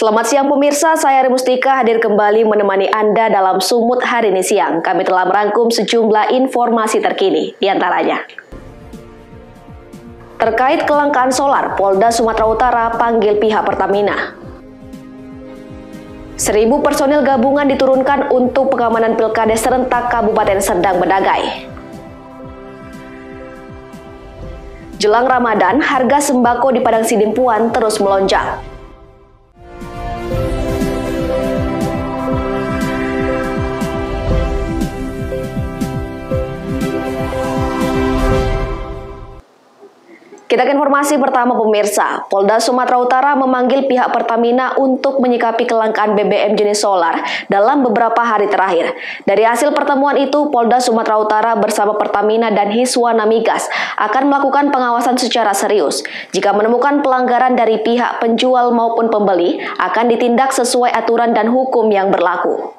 Selamat siang pemirsa, saya Rimustika hadir kembali menemani Anda dalam Sumut hari ini siang. Kami telah merangkum sejumlah informasi terkini, diantaranya. Terkait kelangkaan solar, Polda Sumatera Utara panggil pihak Pertamina. 1.000 personil gabungan diturunkan untuk pengamanan Pilkada serentak Kabupaten Serdang Bedagai. Jelang Ramadan, harga sembako di Padang Sidimpuan terus melonjak. Kita ke informasi pertama pemirsa, Polda Sumatera Utara memanggil pihak Pertamina untuk menyikapi kelangkaan BBM jenis solar dalam beberapa hari terakhir. Dari hasil pertemuan itu, Polda Sumatera Utara bersama Pertamina dan Hiswana Migas akan melakukan pengawasan secara serius. Jika menemukan pelanggaran dari pihak penjual maupun pembeli, akan ditindak sesuai aturan dan hukum yang berlaku.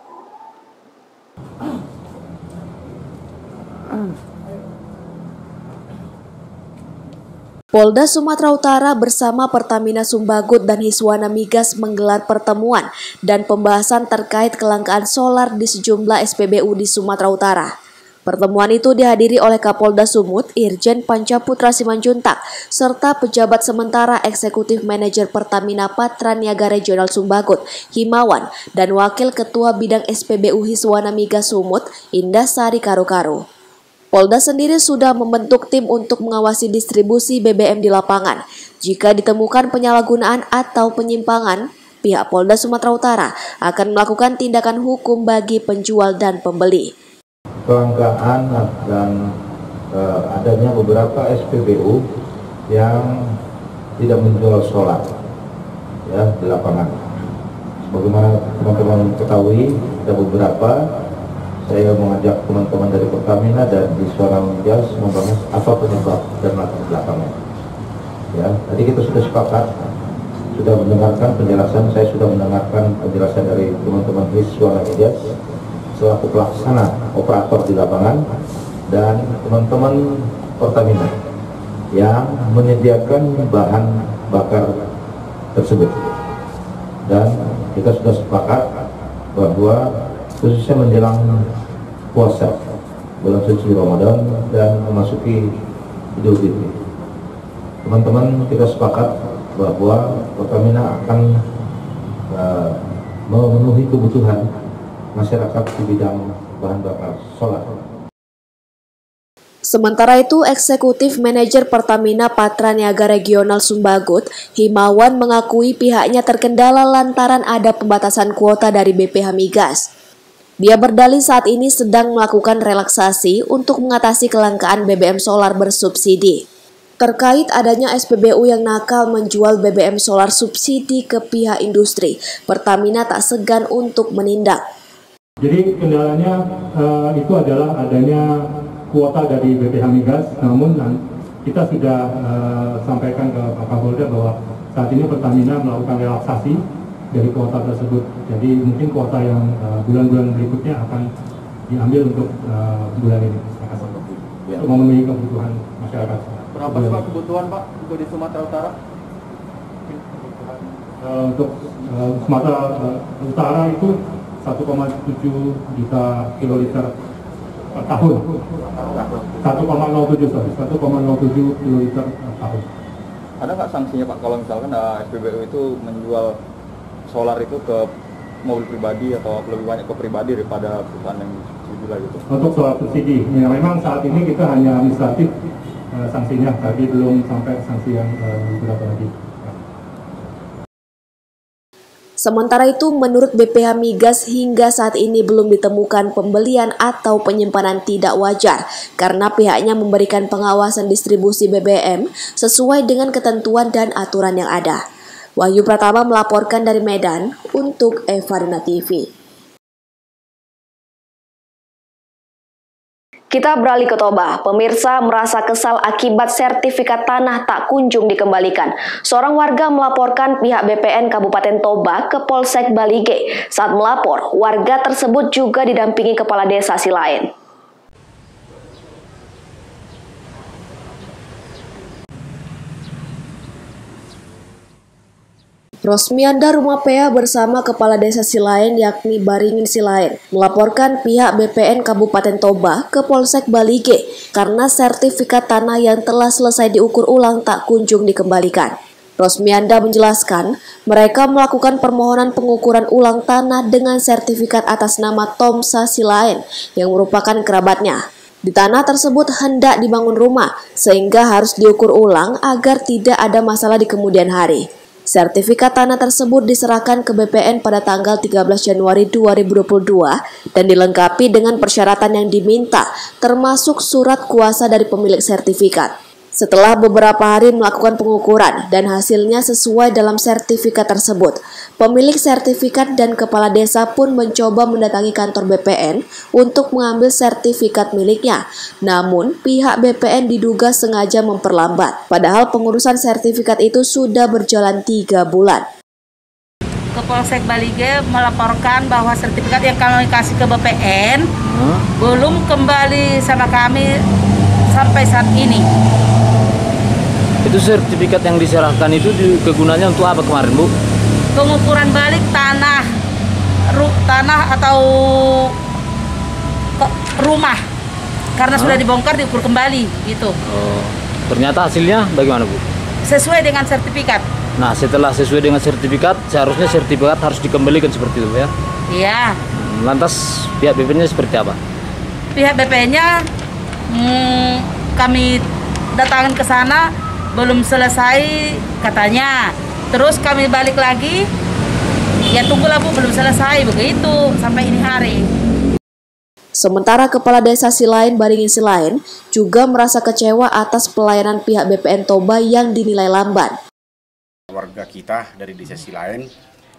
Polda Sumatera Utara bersama Pertamina Sumbagut dan Hiswana Migas menggelar pertemuan dan pembahasan terkait kelangkaan solar di sejumlah SPBU di Sumatera Utara. Pertemuan itu dihadiri oleh Kapolda Sumut, Irjen Pancaputra Simanjuntak, serta pejabat sementara Eksekutif Manajer Pertamina Patra Niaga Regional Sumbagut, Himawan, dan Wakil Ketua Bidang SPBU Hiswana Migas Sumut, Indah Sari Karu-Karu. Polda sendiri sudah membentuk tim untuk mengawasi distribusi BBM di lapangan. Jika ditemukan penyalahgunaan atau penyimpangan, pihak Polda Sumatera Utara akan melakukan tindakan hukum bagi penjual dan pembeli. Kelangkaan dan adanya beberapa SPBU yang tidak menjual solar ya di lapangan. Bagaimana teman-teman ketahui, ada beberapa. Saya mengajak teman-teman dari Pertamina dan di Hiswana Migas membahas apa penyebab dan latar belakangnya. Ya, tadi kita sudah sepakat, sudah mendengarkan penjelasan, saya sudah mendengarkan penjelasan dari teman-teman Hiswana Migas selaku pelaksana operator di lapangan dan teman-teman Pertamina yang menyediakan bahan bakar tersebut. Dan kita sudah sepakat bahwa khususnya menjelang puasa bulan suci Ramadan dan memasuki Idul Fitri, teman-teman kita sepakat bahwa Pertamina akan memenuhi kebutuhan masyarakat di bidang bahan bakar solar. Sementara itu, Eksekutif Manajer Pertamina Patra Niaga Regional Sumbagut, Himawan, mengakui pihaknya terkendala lantaran ada pembatasan kuota dari BPH Migas. Dia berdalih saat ini sedang melakukan relaksasi untuk mengatasi kelangkaan BBM solar bersubsidi. Terkait adanya SPBU yang nakal menjual BBM solar subsidi ke pihak industri, Pertamina tak segan untuk menindak. Jadi kendalanya itu adalah adanya kuota dari BPH Migas, namun kita sudah sampaikan ke Pak Kapolda bahwa saat ini Pertamina melakukan relaksasi dari kuota tersebut. Jadi mungkin kuota yang bulan-bulan berikutnya akan diambil untuk bulan ini. Untuk memenuhi kebutuhan masyarakat. Berapa Pak kebutuhan Pak untuk di Sumatera Utara? Untuk Sumatera Utara itu 1,7 juta kiloliter per tahun. 1,07 kiloliter per tahun. Ada nggak sanksinya Pak kalau misalkan SPBU itu menjual solar itu ke mobil pribadi atau lebih banyak ke pribadi daripada perusahaan yang subsidi lah gitu? Untuk solar subsidi, ya memang saat ini kita hanya administratif sanksinya, tapi belum sampai sanksi yang berapa lagi. Sementara itu, menurut BPH Migas hingga saat ini belum ditemukan pembelian atau penyimpanan tidak wajar karena pihaknya memberikan pengawasan distribusi BBM sesuai dengan ketentuan dan aturan yang ada. Wahyu Pratama melaporkan dari Medan untuk Evarina TV. Kita beralih ke Toba. Pemirsa merasa kesal akibat sertifikat tanah tak kunjung dikembalikan. Seorang warga melaporkan pihak BPN Kabupaten Toba ke Polsek Balige. Saat melapor, warga tersebut juga didampingi kepala desa si lain. Rosmianda Rumapea bersama Kepala Desa Silain yakni Baringin Silain melaporkan pihak BPN Kabupaten Toba ke Polsek Balige karena sertifikat tanah yang telah selesai diukur ulang tak kunjung dikembalikan. Rosmianda menjelaskan mereka melakukan permohonan pengukuran ulang tanah dengan sertifikat atas nama Tomsa Silain yang merupakan kerabatnya. Di tanah tersebut hendak dibangun rumah sehingga harus diukur ulang agar tidak ada masalah di kemudian hari. Sertifikat tanah tersebut diserahkan ke BPN pada tanggal 13 Januari 2022 dan dilengkapi dengan persyaratan yang diminta, termasuk surat kuasa dari pemilik sertifikat. Setelah beberapa hari melakukan pengukuran dan hasilnya sesuai dalam sertifikat tersebut, pemilik sertifikat dan kepala desa pun mencoba mendatangi kantor BPN untuk mengambil sertifikat miliknya. Namun, pihak BPN diduga sengaja memperlambat, padahal pengurusan sertifikat itu sudah berjalan 3 bulan. Ke Polsek Balige melaporkan bahwa sertifikat yang kami kasih ke BPN belum kembali sama kami sampai saat ini. Itu sertifikat yang diserahkan itu kegunaannya untuk apa kemarin, Bu? Pengukuran balik tanah atau rumah karena sudah dibongkar diukur kembali gitu. Oh, ternyata hasilnya bagaimana, Bu? Sesuai dengan sertifikat. Nah, setelah sesuai dengan sertifikat, seharusnya sertifikat harus dikembalikan seperti itu ya? Iya. Lantas pihak BPN-nya seperti apa? Pihak BPN-nya kami datangin ke sana belum selesai katanya. Terus kami balik lagi, ya tunggulah Bu, belum selesai begitu sampai ini hari. Sementara Kepala Desa Silain Baringin Silain juga merasa kecewa atas pelayanan pihak BPN Toba yang dinilai lamban. Warga kita dari Desa Silain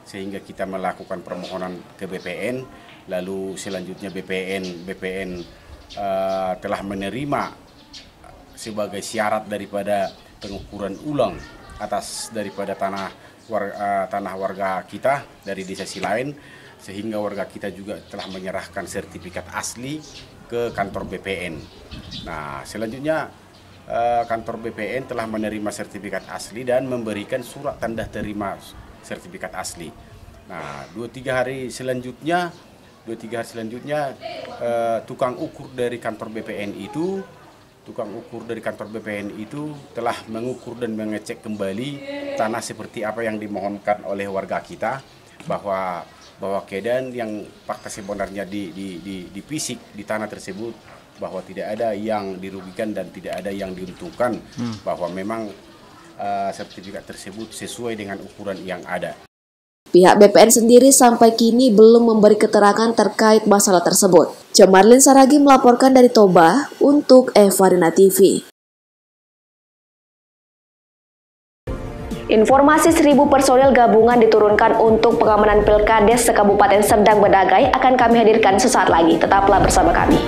sehingga kita melakukan permohonan ke BPN, lalu selanjutnya BPN telah menerima sebagai syarat daripada pengukuran ulang atas daripada tanah warga kita dari Desa Silain, sehingga warga kita juga telah menyerahkan sertifikat asli ke kantor BPN. Nah, selanjutnya kantor BPN telah menerima sertifikat asli dan memberikan surat tanda terima sertifikat asli. Nah, 2-3 hari selanjutnya tukang ukur dari kantor BPN itu telah mengukur dan mengecek kembali tanah seperti apa yang dimohonkan oleh warga kita, bahwa keadaan yang fakta sebenarnya di fisik di tanah tersebut bahwa tidak ada yang dirugikan dan tidak ada yang diuntungkan, bahwa memang sertifikat tersebut sesuai dengan ukuran yang ada. Pihak BPN sendiri sampai kini belum memberi keterangan terkait masalah tersebut. Jamarlin Saragi melaporkan dari Toba untuk Evarina TV. Informasi 1.000 personil gabungan diturunkan untuk pengamanan Pilkades se-Kabupaten Serdang Bedagai akan kami hadirkan sesaat lagi. Tetaplah bersama kami.